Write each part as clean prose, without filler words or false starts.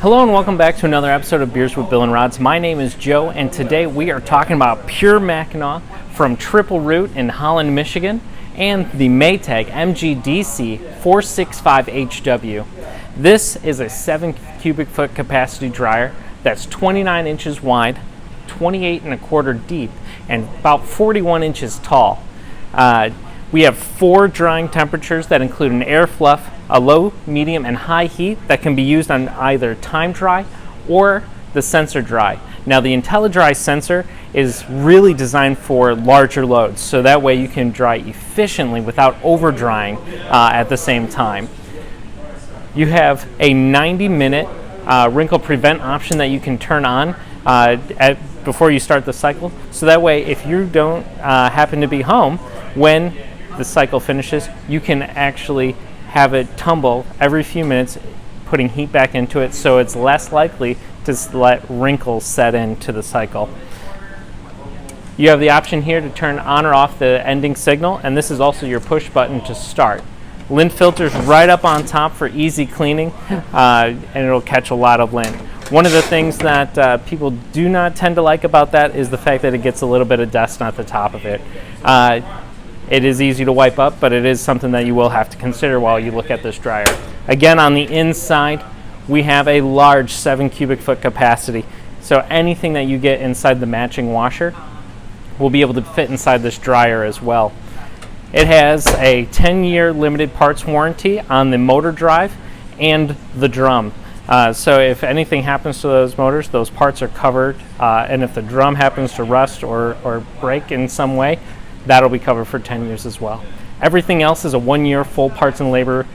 Hello and welcome back to another episode of Beers with Bill and Rods. My name is Joe, and today we are talking about Pure Mackinac from Tripelroot in Holland, Michigan, and the Maytag MGDC465HW. This is a 7 cubic foot capacity dryer that's 29 inches wide, 28 and a quarter deep, and about 41 inches tall. We have 4 drying temperatures that include an air fluff, a low, medium, and high heat that can be used on either time dry or the sensor dry. Now the IntelliDry Sensor is really designed for larger loads, so that way you can dry efficiently without over drying at the same time. You have a 90-minute wrinkle prevent option that you can turn on before you start the cycle, so that way if you don't happen to be home when the cycle finishes, you can actually have it tumble every few minutes, putting heat back into it, so it's less likely to let wrinkles set into the cycle. You have the option here to turn on or off the ending signal, and this is also your push button to start. Lint filters right up on top for easy cleaning, and it'll catch a lot of lint. One of the things that people do not tend to like about that is the fact that it gets a little bit of dust at the top of it. It is easy to wipe up, but it is something that you will have to consider while you look at this dryer. Again, on the inside, we have a large 7 cubic foot capacity. So anything that you get inside the matching washer will be able to fit inside this dryer as well. It has a 10-year limited parts warranty on the motor drive and the drum. So if anything happens to those motors, those parts are covered, and if the drum happens to rust or break in some way, that'll be covered for 10 years as well. Everything else is a 1-year full parts and labor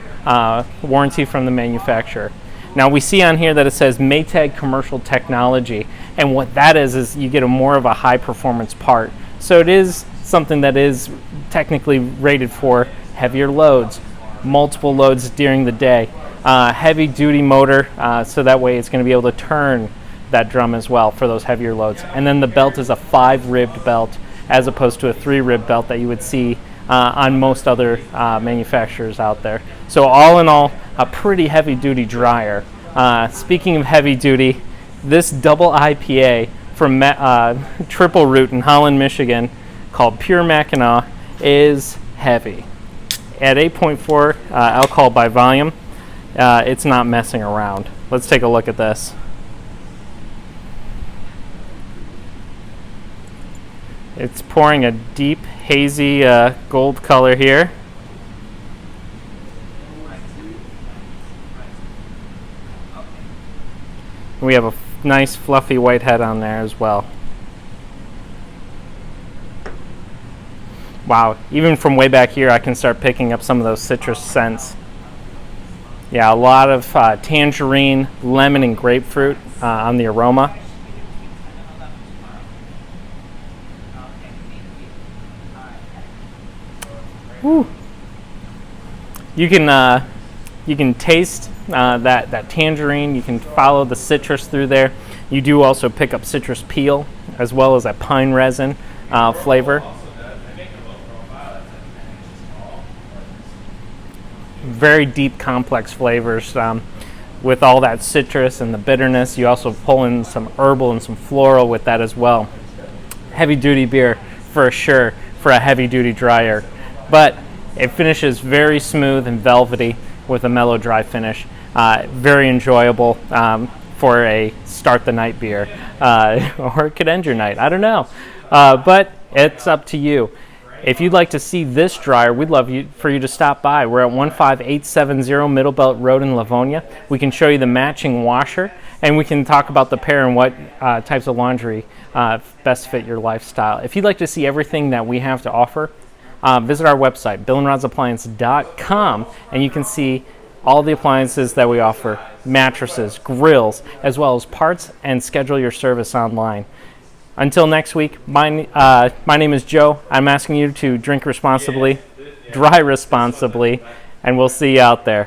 warranty from the manufacturer. Now we see on here that it says Maytag Commercial Technology, and what that is you get a more of a high performance part. So it is something that is technically rated for heavier loads, multiple loads during the day, heavy duty motor, so that way it's going to be able to turn that drum as well for those heavier loads. And then the belt is a 5-ribbed belt, as opposed to a 3-rib belt that you would see on most other manufacturers out there. So all in all, a pretty heavy-duty dryer. Speaking of heavy-duty, this double IPA from Tripelroot in Holland, Michigan, called Pure Mackinac, is heavy. At 8.4 alcohol by volume, it's not messing around. Let's take a look at this. It's pouring a deep, hazy gold color here. We have a nice fluffy white head on there as well. Wow, even from way back here I can start picking up some of those citrus scents. Yeah, a lot of tangerine, lemon, and grapefruit on the aroma. Woo. You can taste that tangerine. You can follow the citrus through there. You do also pick up citrus peel as well as a pine resin flavor. Very deep, complex flavors with all that citrus and the bitterness. You also pull in some herbal and some floral with that as well. Heavy duty beer for sure for a heavy duty dryer. But it finishes very smooth and velvety with a mellow dry finish. Very enjoyable for a start the night beer, or it could end your night, I don't know. But it's up to you. If you'd like to see this dryer, we'd love for you to stop by. We're at 15870 Middle Belt Road in Livonia. We can show you the matching washer, and we can talk about the pair and what types of laundry best fit your lifestyle. If you'd like to see everything that we have to offer, visit our website, billandrodsappliance.com, and you can see all the appliances that we offer, mattresses, grills, as well as parts, and schedule your service online. Until next week, my name is Joe. I'm asking you to drink responsibly, dry responsibly, and we'll see you out there.